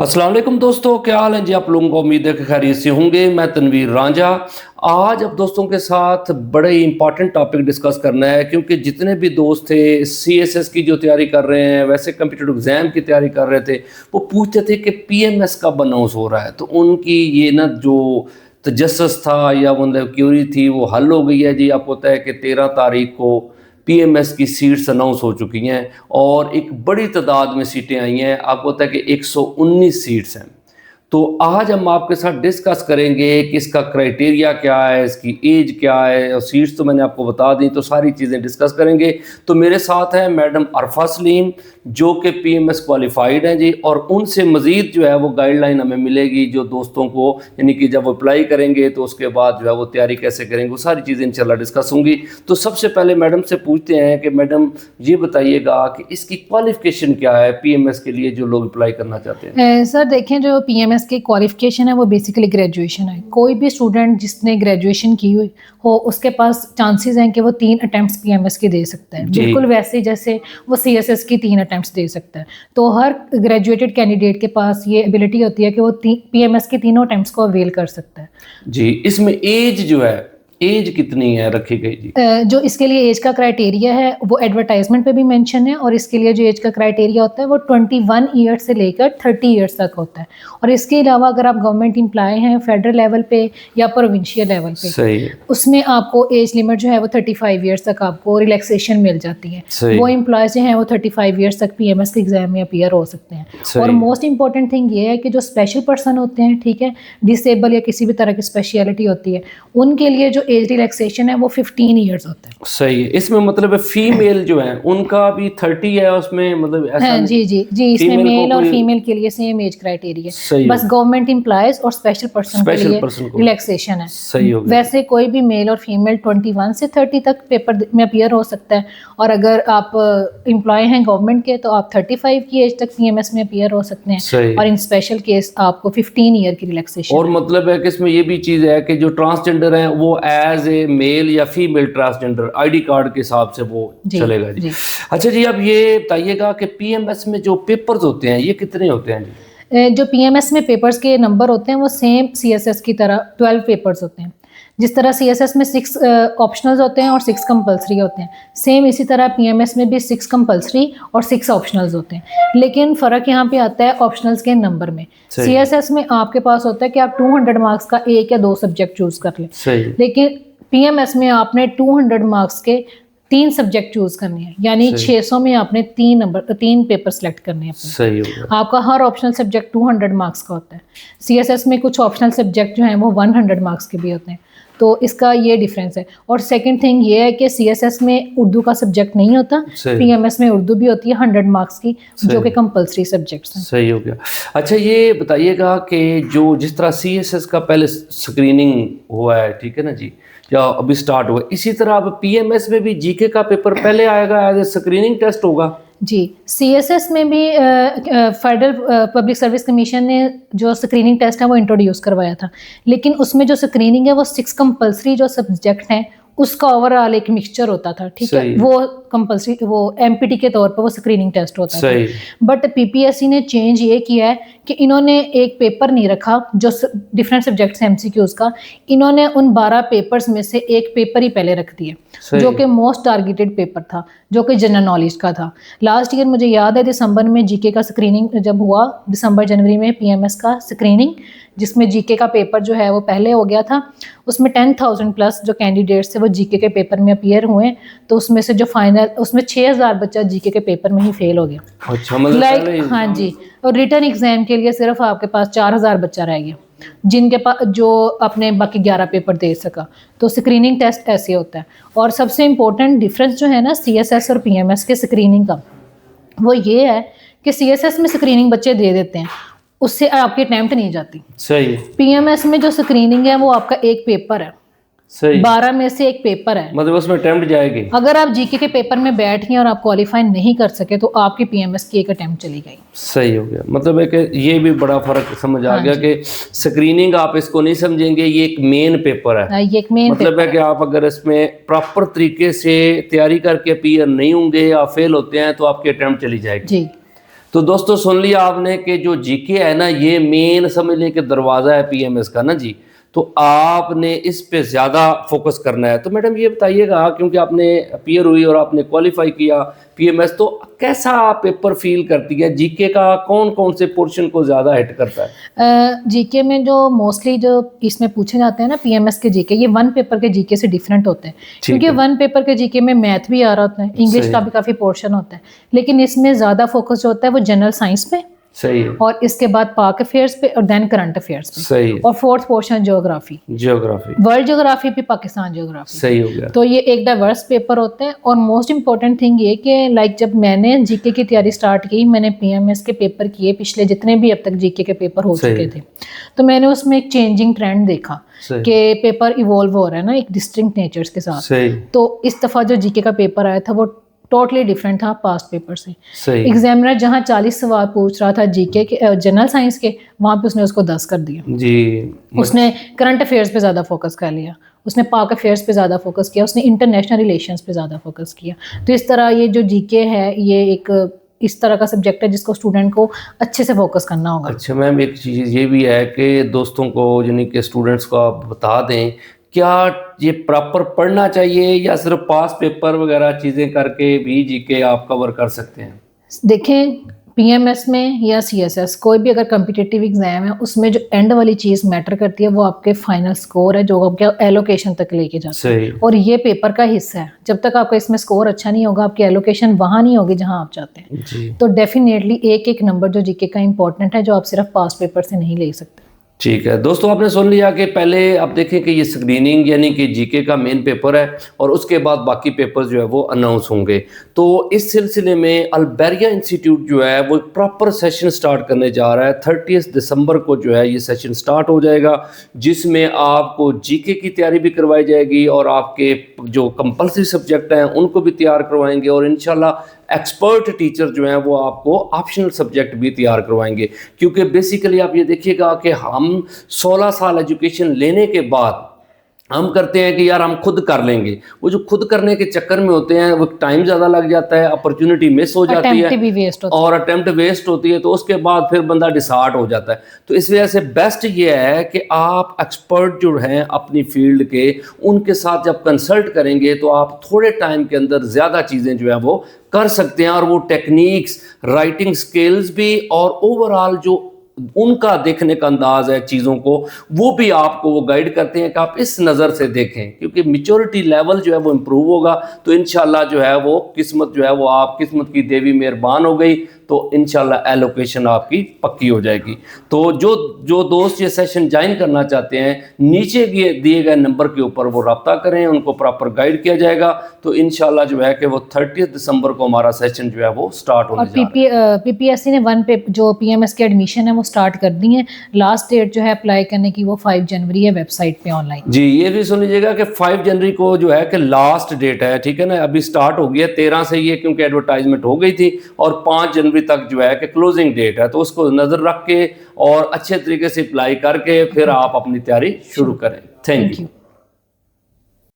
अस्सलाम वालेकुम दोस्तों, क्या हाल है जी आप लोगों को। उम्मीद है कि खैरियत से होंगे। मैं तनवीर रांझा आज अब दोस्तों के साथ बड़े ही इंपॉर्टेंट टॉपिक डिस्कस करना है, क्योंकि जितने भी दोस्त थे सीएसएस की जो तैयारी कर रहे हैं, वैसे कंप्यूटर एग्ज़ाम की तैयारी कर रहे थे, वो पूछते थे कि पीएमएस कब अनाउंस हो रहा है। तो उनकी ये ना जो तजस्सुस था या मतलब क्यूरी थी वो हल हो गई है जी। आपको पता है कि 13 तारीख को पीएमएस की सीट्स अनाउंस हो चुकी हैं और एक बड़ी तादाद में सीटें आई हैं। आपको पता है कि 119 सीट्स हैं। तो आज हम आपके साथ डिस्कस करेंगे कि इसका क्राइटेरिया क्या है, इसकी एज क्या है, और सीट्स तो मैंने आपको बता दी, तो सारी चीज़ें डिस्कस करेंगे। तो मेरे साथ हैं मैडम अरफा सलीम, जो कि पीएमएस क्वालिफाइड हैं जी, और उनसे मज़ीद जो है वो गाइडलाइन हमें मिलेगी जो दोस्तों को, यानी कि जब वो अप्लाई करेंगे तो उसके बाद जो है वो तैयारी कैसे करेंगे, वो सारी चीज़ें इंशाल्लाह डिस्कस होंगी। तो सबसे पहले मैडम से पूछते हैं कि मैडम ये बताइएगा कि इसकी क्वालिफिकेशन क्या है पीएमएस के लिए जो लोग अप्लाई करना चाहते हैं। सर देखें, जो पीएमएस की क्वालिफिकेशन है वो बेसिकली ग्रेजुएशन है। कोई भी स्टूडेंट जिसने ग्रेजुएशन की हुई हो उसके पास चांसेस हैं कि वो 3 अटेम्प्ट्स पीएमएस के दे सकता है, जी। बिल्कुल वैसे जैसे वो सीएसएस की 3 अटेम्प्ट्स दे सकता है। तो हर ग्रेजुएटेड कैंडिडेट के पास ये एबिलिटी होती है कि वो पीएमएस की तीनों अटेम्प्ट्स को अवेल कर सकता है। जी, इसमें एज जो है, एज कितनी है रखी गई जी? जो इसके लिए एज का क्राइटेरिया है वो एडवर्टाइजमेंट पे भी मेंशन है, और इसके लिए जो एज का क्राइटेरिया होता है वो 21 ईयर से लेकर 30 ईयर्स तक होता है। और इसके अलावा अगर आप गवर्नमेंट एम्प्लॉय हैं फेडरल लेवल पे या प्रोविंशियल लेवल पे, सही है। उसमें आपको एज लिमिट जो है वो 35 ईयर्स तक आपको रिलैक्सेशन मिल जाती है। सही। वो एम्प्लॉयज जो हैं वो 35 ईयर्स तक पीएमएस के एग्जाम में अपीयर हो सकते हैं। सही। और मोस्ट इंपॉर्टेंट थिंग ये है कि जो स्पेशल पर्सन होते हैं, ठीक है, डिसेबल या किसी भी तरह की स्पेशलिटी होती है, उनके लिए जो एज रिलैक्सेशन है वो 15 ईयर्स होता है। सही है। इसमें मतलब फीमेल जो है उनका भी 30 है उसमें, मतलब ऐसा हाँ नहीं? जी जी जी, इसमें फीमेल को मेल और कोई फीमेल के लिए सेम एज क्राइटेरिया सही है। हो बस गवर्नमेंट एम्प्लॉयज और स्पेशल पर्सन के स्पेशल लिए पर्सन को रिलैक्सेशन है। सही हो गया। वैसे कोई भी मेल और फीमेल 21 से 30 तक पेपर में अपीयर हो सकता है। और अगर आप एम्प्लॉय हैं गवर्नमेंट के तो आप 35 की एज तक पीएमएस में अपीयर हो सकते हैं। सही। और इन स्पेशल केस आपको 15 ईयर की रिलैक्सेशन और मतलब है कि इसमें ये भी चीज़ है कि जो ट्रांसजेंडर हैं वो एज ए मेल या फीमेल ट्रांसजेंडर आईडी कार्ड के हिसाब से वो जी चलेगा जी। जी। अच्छा जी, अब ये बताइएगा कि पीएमएस में जो पेपर्स होते हैं ये कितने होते हैं जी? जो पीएमएस में पेपर्स के नंबर होते हैं वो सेम सीएसएस की तरह 12 पेपर्स होते हैं। जिस तरह सीएसएस में 6 ऑप्शनल्स होते हैं और 6 कंपलसरी होते हैं, सेम इसी तरह पीएमएस में भी 6 कंपलसरी और 6 ऑप्शनल्स होते हैं। लेकिन फ़र्क यहाँ पे आता है ऑप्शनल्स के नंबर में। सही। सीएसएस में आपके पास होता है कि आप 200 मार्क्स का 1 या 2 सब्जेक्ट चूज़ कर लें, सही। लेकिन पीएमएस में आपने 200 मार्क्स के 3 सब्जेक्ट चूज़ करने हैं, यानी सही। 600 में आपने 3 पेपर सेलेक्ट करने हैं अपने। सही हो गया। आपका हर ऑप्शनल सब्जेक्ट 200 मार्क्स का होता है। सीएसएस में कुछ ऑप्शनल सब्जेक्ट जो हैं वो 100 मार्क्स के भी होते हैं। तो इसका ये डिफरेंस है। और सेकंड थिंग ये है कि सीएसएस में उर्दू का सब्जेक्ट नहीं होता, सही। पीएमएस में उर्दू भी होती है 100 मार्क्स की, जो सही। कि कंपलसरी सब्जेक्ट्स हैं। सही हो गया। अच्छा ये बताइएगा कि जो जिस तरह सीएसएस का पहले स्क्रीनिंग हुआ है, ठीक है ना जी, या अभी स्टार्ट हुआ है, इसी तरह अब पीएमएस में भी जीके का पेपर पहले आएगा, एज ए स्क्रीनिंग टेस्ट होगा? जी, सीएसएस में भी फेडरल पब्लिक सर्विस कमीशन ने जो स्क्रीनिंग टेस्ट है वो इंट्रोड्यूस करवाया था, लेकिन उसमें जो स्क्रीनिंग है वो 6 कंपलसरी जो सब्जेक्ट हैं उसका ओवरऑल एक मिक्सचर होता था, ठीक है। सही। वो कंपलसरी वो एमपीटी के तौर पर वो स्क्रीनिंग टेस्ट होता था। सही। बट पीपीएससी ने चेंज ये किया है कि इन्होंने एक पेपर नहीं रखा जो डिफरेंट सब्जेक्ट्स हैं एमसीक्यूज का, इन्होंने उन 12 पेपर्स में से एक पेपर ही पहले रख दिया, सही। जो कि मोस्ट टारगेटेड पेपर था, जो कि जनरल नॉलेज का था। लास्ट ईयर मुझे याद है दिसंबर में जीके का स्क्रीनिंग जब हुआ, दिसंबर जनवरी में पीएमएस का स्क्रीनिंग, जिसमें जीके का पेपर जो है वो पहले हो गया था, उसमें 10,000 प्लस जो कैंडिडेट्स थे वो जीके के पेपर में अपीयर हुए। तो उसमें से जो फाइनल, उसमें 6,000 बच्चा जीके के पेपर में ही फेल हो गया। अच्छा, मतलब पहले ही- हाँ जी। और रिटर्न एग्जाम के लिए सिर्फ आपके पास 4,000 बच्चा रह गया, जिनके पास जो अपने बाकी 11 पेपर दे सका। तो स्क्रीनिंग टेस्ट ऐसे होता है। और सबसे इम्पोर्टेंट डिफरेंस जो है ना सीएसएस और पीएमएस के स्क्रीनिंग का, वो ये है कि सीएसएस में स्क्रीनिंग बच्चे दे देते हैं, उससे आपकी अटेम्प्ट नहीं जाती। सही। पीएमएस में जो स्क्रीनिंग है वो आपका एक पेपर है, सही। 12 में से एक पेपर है। मतलब उसमें अटेम्प्ट जाएगी। अगर आप जीके के पेपर में बैठ गए और आप क्वालिफाई नहीं कर सके तो आपकी पीएमएस की एक अटेम्प्ट चली गई। सही हो गया। मतलब है कि ये भी बड़ा फर्क समझ आ हाँ गया जी। कि स्क्रीनिंग आप इसको नहीं समझेंगे, ये एक मेन पेपर है। ये एक मेन मतलब है कि आप अगर इसमें प्रॉपर तरीके से तैयारी करके अपीयर नहीं होंगे या फेल होते हैं तो आपकी अटेम्प्ट चली जाएगी। जी। तो दोस्तों सुन लिया आपने कि जो जीके है ना, ये मेन समझ लें कि दरवाज़ा है पीएमएस का ना जी। तो आपने इस पे ज़्यादा फोकस करना है। तो मैडम ये बताइएगा, क्योंकि आपने अपीयर हुई और आपने क्वालिफाई किया पीएमएस, तो कैसा पेपर फील करती है? जीके का कौन कौन से पोर्शन को ज़्यादा हिट करता है? जीके में जो मोस्टली जो इसमें पूछे जाते हैं ना पीएमएस के जीके, ये वन पेपर के जीके से डिफरेंट होते हैं, क्योंकि वन पेपर के जीके में मैथ भी आ रहा होता है, इंग्लिश का भी काफ़ी पोर्शन होता है, लेकिन इसमें ज़्यादा फोकस जो होता है वो जनरल साइंस पे, सही है, और इसके बाद पाक अफेयर्स पे, और देन करंट अफेयर्स पे, सही है, और fourth portion geography, world geography पे, पाकिस्तान ज्योग्राफी, सही हो गया। तो ये एक डाइवर्स पेपर होते हैं। और मोस्ट इंपॉर्टेंट थिंग ये कि लाइक जब मैंने जीके की तैयारी स्टार्ट की, मैंने पीएमएस के पेपर किए, पिछले जितने भी अब तक जीके के पेपर हो चुके थे, तो मैंने उसमें एक चेंजिंग ट्रेंड देखा कि पेपर इवॉल्व हो रहा है ना एक डिस्टिंक्ट नेचर्स के साथ। तो इस दफ़ा जो जीके का पेपर आया था वो टोटली डिफरेंट था पास्ट पेपर से। एग्जामिनर जहां 40 सवाल पूछ रहा था जीके के जनरल साइंस के, वहां पे उसने उसको 10 कर दिया जी। उसने करंट अफेयर्स पे ज़्यादा फोकस कर लिया, उसने पाक अफेयर्स पे ज़्यादा फोकस किया, उसने इंटरनेशनल रिलेशंस पे ज़्यादा फोकस किया। तो इस तरह ये जो जीके है ये एक इस तरह का सब्जेक्ट है जिसको स्टूडेंट को अच्छे से फोकस करना होगा। अच्छा मैम, एक चीज़ ये भी है कि दोस्तों को यानी कि स्टूडेंट्स को आप बता दें, क्या ये प्रॉपर पढ़ना चाहिए या सिर्फ पास पेपर वगैरह चीज़ें करके भी जीके आप कवर कर सकते हैं? देखें, पीएमएस में या सीएसएस कोई भी अगर कम्पिटिटिव एग्जाम है, उसमें जो एंड वाली चीज़ मैटर करती है वो आपके फाइनल स्कोर है, जो आपके एलोकेशन तक लेके जाता है, और ये पेपर का हिस्सा है। जब तक आपका इसमें स्कोर अच्छा नहीं होगा, आपकी एलोकेशन वहाँ नहीं होगी जहाँ आप चाहते हैं। तो डेफिनेटली एक एक नंबर जो जीके का इंपॉर्टेंट है, जो आप सिर्फ पास पेपर से नहीं ले सकते। ठीक है दोस्तों, आपने सुन लिया कि पहले आप देखें कि ये स्क्रीनिंग यानी कि जीके का मेन पेपर है, और उसके बाद बाकी पेपर जो है वो अनाउंस होंगे। तो इस सिलसिले में अल्बेरिया इंस्टीट्यूट जो है वो प्रॉपर सेशन स्टार्ट करने जा रहा है। 30 दिसंबर को जो है ये सेशन स्टार्ट हो जाएगा, जिसमें आपको जीके की तैयारी भी करवाई जाएगी और आपके जो कंपल्सरी सब्जेक्ट हैं उनको भी तैयार करवाएंगे, और इंशाल्लाह एक्सपर्ट टीचर जो हैं वो आपको ऑप्शनल सब्जेक्ट भी तैयार करवाएंगे। क्योंकि बेसिकली आप ये देखिएगा कि हम 16 साल एजुकेशन लेने के बाद हम करते हैं कि यार हम खुद कर लेंगे, वो जो खुद करने के चक्कर में होते हैं वो टाइम ज़्यादा लग जाता है, अपॉर्चुनिटी मिस हो जाती है और अटेम्प्ट वेस्ट होती है, तो उसके बाद फिर बंदा डिसहार्ट हो जाता है। तो इस वजह से बेस्ट ये है कि आप एक्सपर्ट जो हैं अपनी फील्ड के, उनके साथ जब कंसल्ट करेंगे तो आप थोड़े टाइम के अंदर ज़्यादा चीज़ें जो है वो कर सकते हैं, और वो टेक्निक्स, राइटिंग स्किल्स भी, और ओवरऑल जो उनका देखने का अंदाज है चीज़ों को, वो भी आपको वो गाइड करते हैं कि आप इस नज़र से देखें। क्योंकि मैच्योरिटी लेवल जो है वो इम्प्रूव होगा, तो इंशाल्लाह जो है वो किस्मत जो है वो आप किस्मत की देवी मेहरबान हो गई, तो इंशाल्लाह एलोकेशन आपकी पक्की हो जाएगी। तो जो दोस्त ये सेशन ज्वाइन करना चाहते हैं, नीचे दिए गए नंबर के ऊपर वो रब्ता करें, उनको प्रॉपर गाइड किया जाएगा। तो इंशाल्लाह जो है कि वो 30 दिसंबर को हमारा सेशन जो है वो स्टार्ट होने जा रहा है। पीपीएससी ने जो पीएमएस की एडमिशन है वो स्टार्ट कर दी है। लास्ट डेट जो है अप्लाई करने की वो 5 जनवरी है वेबसाइट पे ऑनलाइन। जी, ये भी सुन लीजिएगा कि 5 जनवरी को जो है कि लास्ट डेट है, ठीक है ना। अभी स्टार्ट हो गई है 13 से ये, क्योंकि एडवर्टाइजमेंट हो गई थी, और 5 जनवरी तक जो है कि क्लोजिंग डेट है। तो उसको नज़र रख के और अच्छे तरीके से अप्लाई करके फिर आप अपनी तैयारी शुरू करें। Thank you.